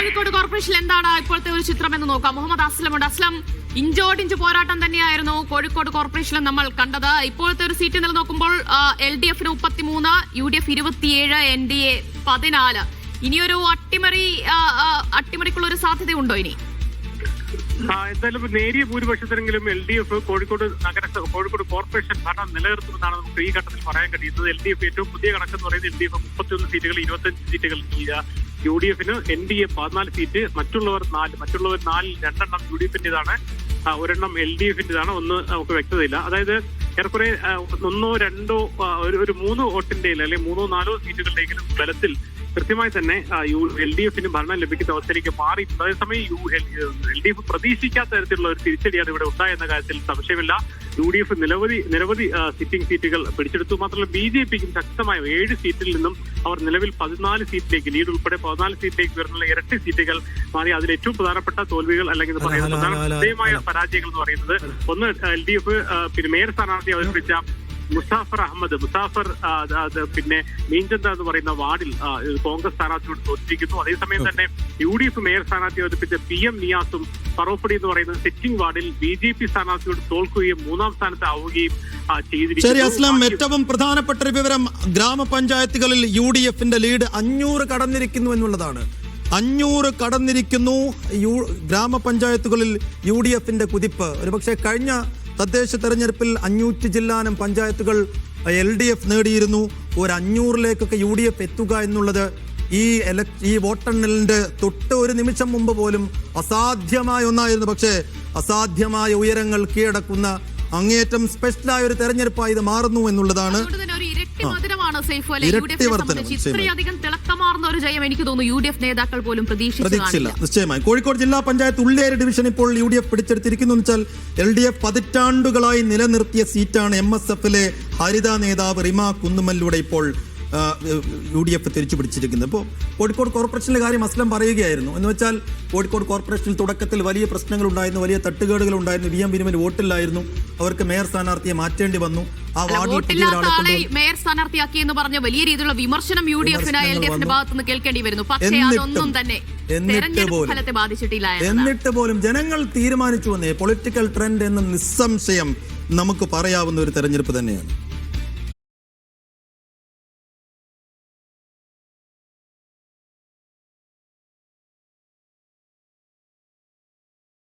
കോഴിക്കോട് കോർപ്പറേഷനിൽ എന്താണ് ഇപ്പോഴത്തെ ഒരു ചിത്രം എന്ന് നോക്കാം. മുഹമ്മദ് അസ്ലമുണ്ട്. അസ്ലം, ഇഞ്ചോടിഞ്ച് പോരാട്ടം തന്നെയായിരുന്നു കോഴിക്കോട് കോർപ്പറേഷനിൽ നമ്മൾ കണ്ടത്. ഇപ്പോഴത്തെ ഒരു സീറ്റ് നില നോക്കുമ്പോൾ LDF 33, UDF 27, NDA 14. ഇനിയൊരു അട്ടിമറിക്കുള്ള ഒരു സാധ്യതയുണ്ടോ ഇനി? എന്തായാലും നേരിയ ഭൂരിപക്ഷത്തിനെങ്കിലും LDF കോഴിക്കോട് കോർപ്പറേഷൻ ഭരണം നിലനിർത്തുമെന്നാണ് നമുക്ക് ഈ ഘട്ടത്തിൽ പറയാൻ കഴിയുന്നത്. LDF ഏറ്റവും പുതിയ കണക്കെന്ന് പറയുന്നത് LDF 31 സീറ്റുകൾ, 25 സീറ്റുകൾ UDF, NDA 14 സീറ്റ്, മറ്റുള്ളവർ 4, 2 UDF-ന്റേതാണ്, 1 LDF-ന്റേതാണ്. ഒന്ന് നമുക്ക് വ്യക്തതയില്ല. അതായത് ഏറെക്കുറെ 1, 2 ഒരു 3 വോട്ടിന്റെ അല്ലെങ്കിൽ 3, 4 സീറ്റുകളുടെയെങ്കിലും ബലത്തിൽ കൃത്യമായി തന്നെ LDF-ന് ഭരണം ലഭിക്കുന്ന അവസ്ഥയിലേക്ക് മാറിയിട്ടുണ്ട്. അതേസമയം LDF പ്രതീക്ഷിക്കാത്ത തരത്തിലുള്ള ഒരു തിരിച്ചടിയാണ് ഇവിടെ ഉണ്ടായെന്ന കാര്യത്തിൽ സംശയമില്ല. UDF നിരവധി സിറ്റിംഗ് സീറ്റുകൾ പിടിച്ചെടുത്തു. മാത്രമല്ല BJP-ക്കും ശക്തമായ 7 സീറ്റിൽ നിന്നും അവർ നിലവിൽ 14 സീറ്റിലേക്ക്, ലീഡ് ഉൾപ്പെടെ 14 സീറ്റിലേക്ക് വരുന്ന ഇരട്ടി സീറ്റുകൾ മാറി. അതിൽ ഏറ്റവും പ്രധാനപ്പെട്ട തോൽവികൾ അല്ലെങ്കിൽ പ്രധാനമായ പരാജയങ്ങൾ എന്ന് പറയുന്നത്, ഒന്ന് LDF മേയർ സ്ഥാനാർത്ഥി അവതരിപ്പിച്ച മുസാഫർ പിന്നെ മീൻചന്ത എന്ന് പറയുന്ന വാർഡിൽ കോൺഗ്രസ് സ്ഥാനാർത്ഥിയോട് തോറ്റിരിക്കുന്നു. അതേസമയം തന്നെ UDF മേയർ സ്ഥാനാർത്ഥി അവതരിപ്പിച്ച PM നിയാസും പറോപ്പടി എന്ന് പറയുന്ന സിറ്റിംഗ് വാർഡിൽ BJP സ്ഥാനാർത്ഥിയോട് തോൽക്കുകയും 3ാം സ്ഥാനത്ത് ആവുകയും ചെയ്തിരിക്കുന്നു. ശരി അസ്ലാം, ഏറ്റവും പ്രധാനപ്പെട്ട ഒരു വിവരം ഗ്രാമപഞ്ചായത്തുകളിൽ UDF-ന്റെ ലീഡ് 500 കടന്നിരിക്കുന്നു എന്നുള്ളതാണ്. 500 കടന്നിരിക്കുന്നു ഗ്രാമപഞ്ചായത്തുകളിൽ UDF-ന്റെ കുതിപ്പ്. ഒരുപക്ഷെ കഴിഞ്ഞ തദ്ദേശ തെരഞ്ഞെടുപ്പിൽ 500 ജില്ലാനം പഞ്ചായത്തുകൾ LDF നേടിയിരുന്നു. ഒരു 500ലേക്കൊക്കെ UDF എത്തുക എന്നുള്ളത് ഈ വോട്ടെണ്ണലിന്റെ തൊട്ട് ഒരു നിമിഷം മുമ്പ് പോലും അസാധ്യമായ ഒന്നായിരുന്നു. പക്ഷേ അസാധ്യമായ ഉയരങ്ങൾ കീഴടക്കുന്ന അങ്ങേയറ്റം സ്പെഷ്യലായ ഒരു തെരഞ്ഞെടുപ്പായി ഇത് മാറുന്നു എന്നുള്ളതാണ്. ഇത്രയധികം തിളക്കമാർന്ന ഒരു ജയം എനിക്ക് തോന്നുന്നു UDF നേതാക്കൾ പോലും പ്രതീക്ഷിച്ചില്ല. നിശ്ചയമായി കോഴിക്കോട് ജില്ലാ പഞ്ചായത്ത് ഉള്ളേരി ഡിവിഷൻ ഇപ്പോൾ UDF പിടിച്ചെടുത്തിരിക്കുന്നു വെച്ചാൽ LDF പതിറ്റാണ്ടുകളായി നിലനിർത്തിയ സീറ്റാണ്. MSF-ലെ ഹരിത നേതാവ് റിമ കുന്നുമല്ലൂടെ ഇപ്പോൾ UDF തിരിച്ചു പിടിച്ചിരിക്കുന്നത്. ഇപ്പോൾ കോഴിക്കോട് കോർപ്പറേഷനിലെ കാര്യം അസ്ലം പറയുകയായിരുന്നു. എന്ന് വെച്ചാൽ കോഴിക്കോട് കോർപ്പറേഷനിൽ തുടക്കത്തിൽ വലിയ പ്രശ്നങ്ങൾ ഉണ്ടായിരുന്നു, വലിയ തട്ടുകേടുകൾ ഉണ്ടായിരുന്നു. VM ബിനുവിന് വോട്ടില്ലായിരുന്നു. അവർക്ക് മേയർ സ്ഥാനാർത്ഥിയെ മാറ്റേണ്ടി വന്നു. ആ വാർഡിൽ മേയർ സ്ഥാനാർത്ഥിയാക്കി എന്ന് പറഞ്ഞ വലിയ രീതിയിലുള്ള വിമർശനം UDF-ന് LDF-ന്റെ ഭാഗത്തുനിന്ന് കേൾക്കേണ്ടി വരുന്നു. പക്ഷേ അതൊന്നും തന്നെ ഫലത്തെ ബാധിച്ചിട്ടില്ല. എന്നിട്ട് പോലും ജനങ്ങൾ തീരുമാനിച്ചു വന്നേ പൊളിറ്റിക്കൽ ട്രെൻഡ് എന്ന് നിസ്സംശയം നമുക്ക് പറയാവുന്ന ഒരു തെരഞ്ഞെടുപ്പ് തന്നെയാണ്.